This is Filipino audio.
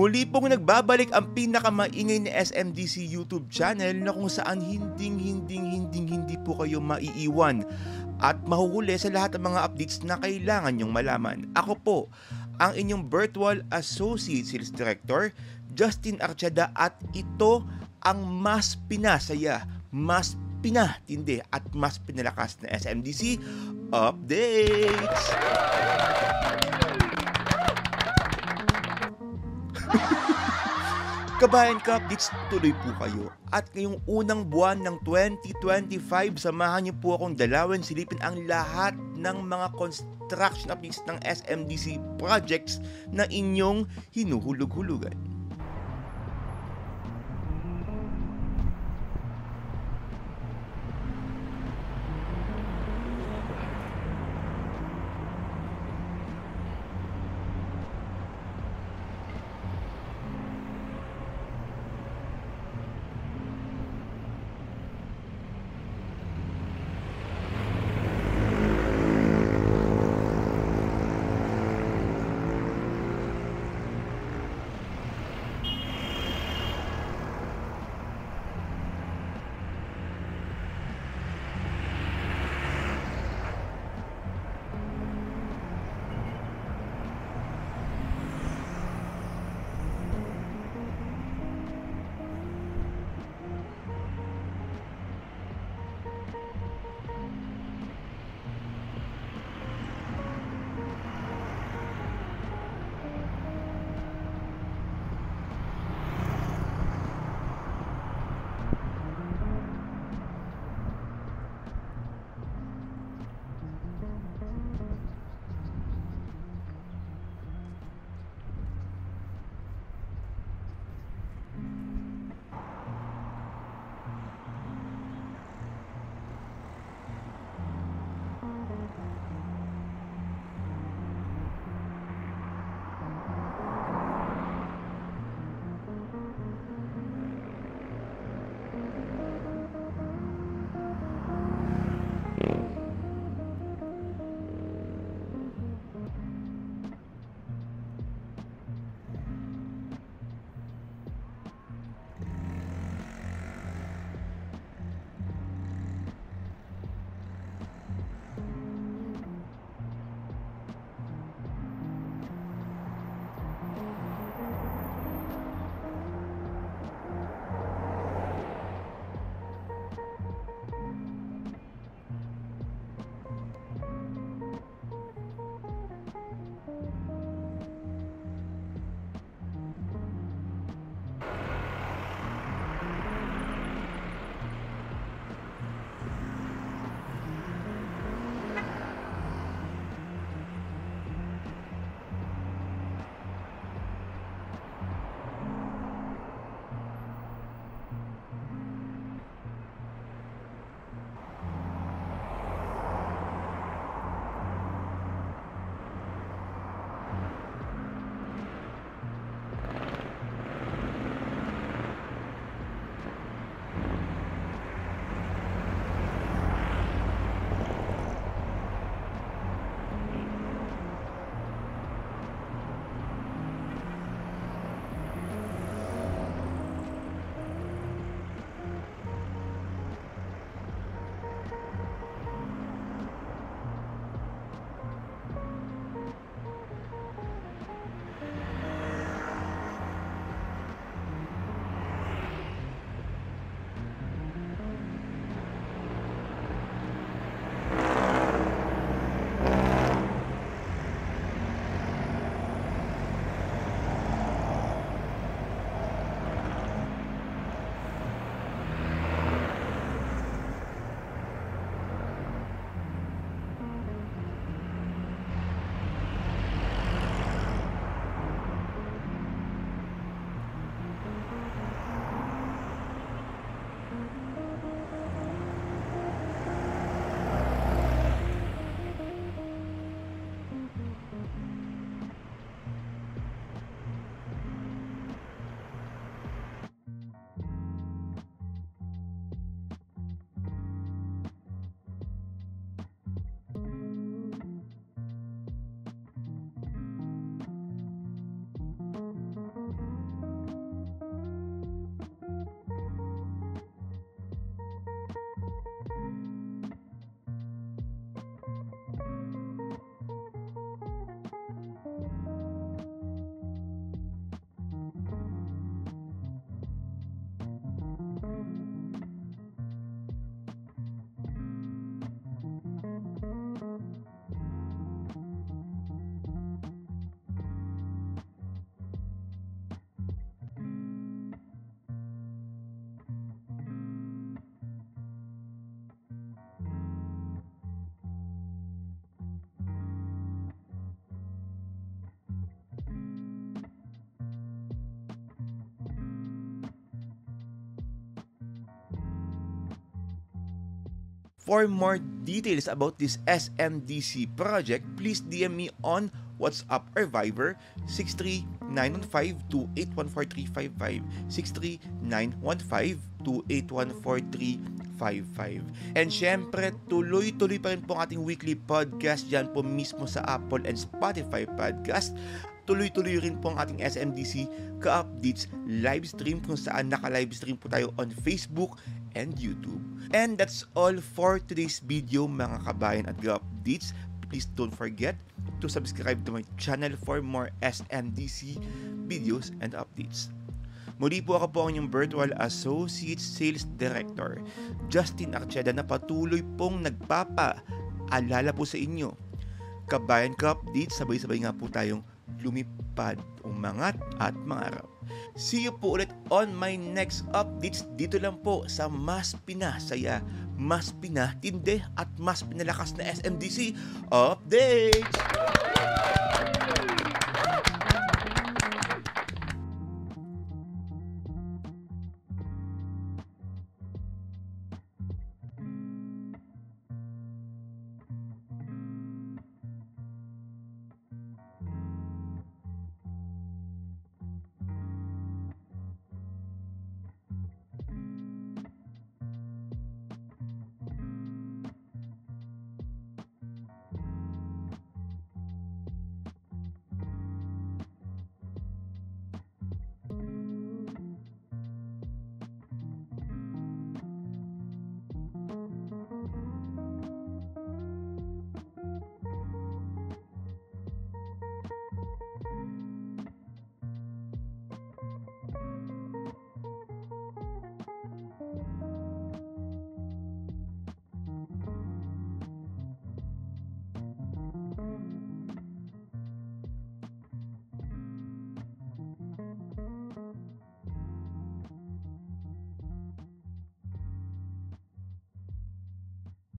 Muli pong nagbabalik ang pinakamaingay na SMDC YouTube channel na kung saan hindi po kayo maiiwan at mahuhuli sa lahat ng mga updates na kailangan nyong malaman. Ako po, ang inyong virtual associate sales director, Justin Archada, at ito ang mas pinasaya, mas pinatindi at mas pinalakas na SMDC Updates! Kabayan ka-updates, tuloy po kayo. At ngayong unang buwan ng 2025, samahan niyo po akong dalawin silipin ang lahat ng mga construction updates ng SMDC projects na inyong hinuhulog-hulugan. For more details about this SMDC project, please DM me on WhatsApp or Viber 63915-2814355, 63915-2814355. And syempre, tuloy-tuloy pa rin po ang ating weekly podcast dyan po mismo sa Apple and Spotify podcast. Tuloy-tuloy rin po ang ating SMDC ka-updates live stream kung saan naka-live stream po tayo on Facebook and YouTube. And that's all for today's video mga kabayan at ka-updates. Please don't forget to subscribe to my channel for more SMDC videos and updates. Muli po ako po ang inyong Virtual Associate Sales Director, Justin Archeda, na patuloy pong nagpapaalala po sa inyo. Kabayan ka-updates, sabay-sabay nga po tayong lumipad, umangat at mangarap. See you po ulit on my next updates dito lang po sa mas pinasaya, mas pinatindi at mas pinalakas na SMDC updates!